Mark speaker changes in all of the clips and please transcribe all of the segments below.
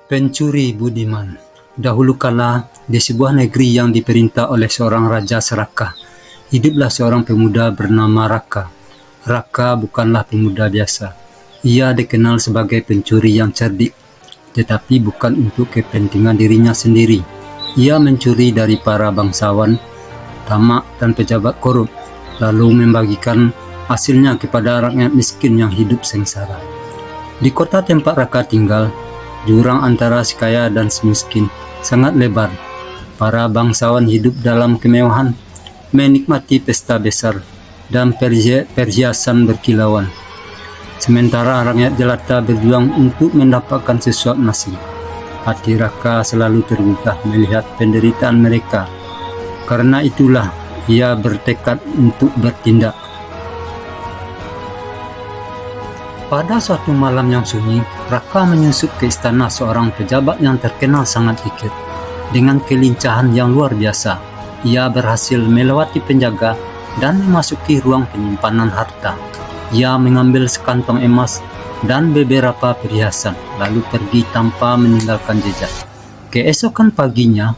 Speaker 1: Pencuri budiman. Dahulu kala, di sebuah negeri yang diperintah oleh seorang raja serakah, hiduplah seorang pemuda bernama Raka. Raka bukanlah pemuda biasa. Ia dikenal sebagai pencuri yang cerdik, tetapi bukan untuk kepentingan dirinya sendiri. Ia mencuri dari para bangsawan, tamak, dan pejabat korup, lalu membagikan hasilnya kepada rakyat miskin yang hidup sengsara. Di kota tempat Raka tinggal, jurang antara si kaya dan si miskin sangat lebar. Para bangsawan hidup dalam kemewahan, menikmati pesta besar dan perhiasan berkilauan. Sementara rakyat jelata berjuang untuk mendapatkan sesuap nasi. Hati Raka selalu tergugah melihat penderitaan mereka. Karena itulah ia bertekad untuk bertindak. Pada suatu malam yang sunyi, Raka menyusup ke istana seorang pejabat yang terkenal sangat likir. Dengan kelincahan yang luar biasa, ia berhasil melewati penjaga dan memasuki ruang penyimpanan harta. Ia mengambil sekantong emas dan beberapa perhiasan, lalu pergi tanpa meninggalkan jejak. Keesokan paginya,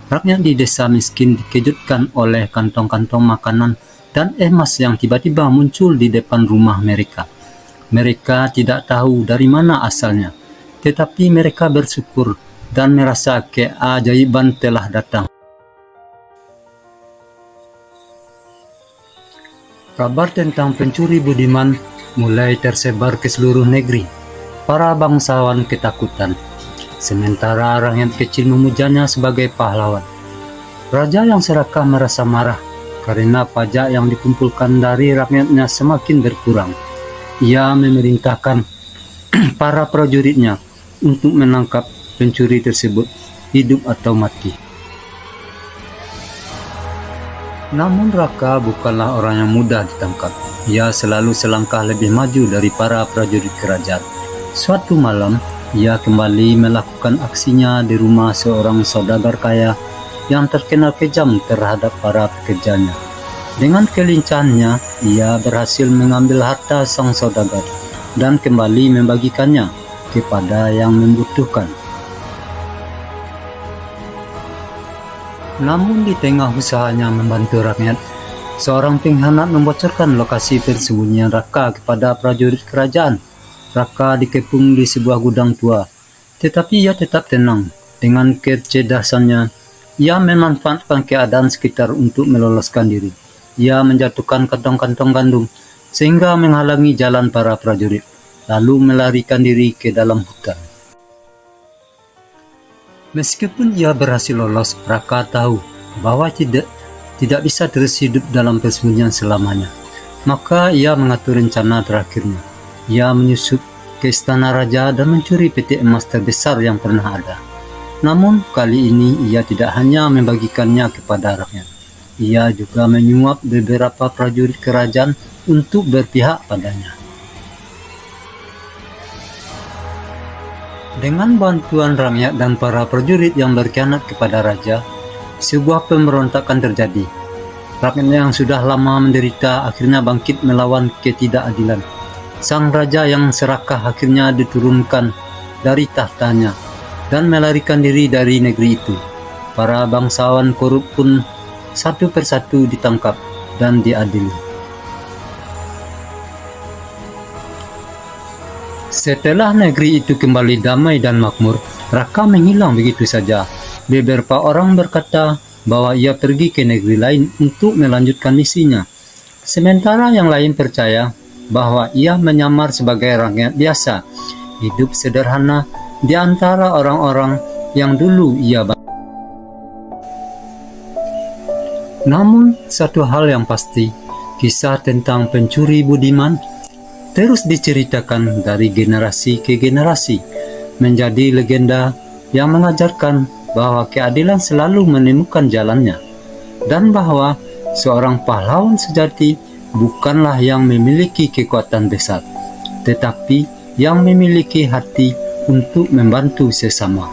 Speaker 1: rakyat di desa miskin dikejutkan oleh kantong-kantong makanan dan emas yang tiba-tiba muncul di depan rumah mereka. Mereka tidak tahu dari mana asalnya, tetapi mereka bersyukur dan merasa keajaiban telah datang. Kabar tentang pencuri budiman mulai tersebar ke seluruh negeri. Para bangsawan ketakutan, sementara rakyat kecil memujanya sebagai pahlawan. Raja yang serakah merasa marah karena pajak yang dikumpulkan dari rakyatnya semakin berkurang. Ia memerintahkan para prajuritnya untuk menangkap pencuri tersebut, hidup atau mati. Namun Raka bukanlah orang yang mudah ditangkap. Ia selalu selangkah lebih maju dari para prajurit kerajaan. Suatu malam, ia kembali melakukan aksinya di rumah seorang saudagar kaya yang terkenal kejam terhadap para pekerjanya. Dengan kelincahannya, ia berhasil mengambil harta sang saudagar dan kembali membagikannya kepada yang membutuhkan. Namun di tengah usahanya membantu rakyat, seorang pengkhianat membocorkan lokasi persembunyian Raka kepada prajurit kerajaan. Raka dikepung di sebuah gudang tua, tetapi ia tetap tenang. Dengan kecerdasannya, ia memanfaatkan keadaan sekitar untuk meloloskan diri. Ia menjatuhkan kantong-kantong gandum sehingga menghalangi jalan para prajurit, lalu melarikan diri ke dalam hutan. Meskipun ia berhasil lolos, Raka tahu bahwa tidak bisa terus hidup dalam persembunyian selamanya. Maka ia mengatur rencana terakhirnya. Ia menyusup ke istana raja dan mencuri peti emas terbesar yang pernah ada. Namun kali ini ia tidak hanya membagikannya kepada rakyat. Ia juga menyuap beberapa prajurit kerajaan untuk berpihak padanya. Dengan bantuan rakyat dan para prajurit yang berkhianat kepada raja, sebuah pemberontakan terjadi. Rakyat yang sudah lama menderita akhirnya bangkit melawan ketidakadilan. Sang raja yang serakah akhirnya diturunkan dari tahtanya dan melarikan diri dari negeri itu. Para bangsawan korup pun satu persatu ditangkap dan diadili. Setelah negeri itu kembali damai dan makmur, Raka menghilang begitu saja. Beberapa orang berkata bahwa ia pergi ke negeri lain untuk melanjutkan misinya. Sementara yang lain percaya bahwa ia menyamar sebagai rakyat biasa, hidup sederhana di antara orang-orang yang dulu ia bantu. Namun satu hal yang pasti, kisah tentang pencuri budiman terus diceritakan dari generasi ke generasi, menjadi legenda yang mengajarkan bahwa keadilan selalu menemukan jalannya, dan bahwa seorang pahlawan sejati bukanlah yang memiliki kekuatan besar, tetapi yang memiliki hati untuk membantu sesama.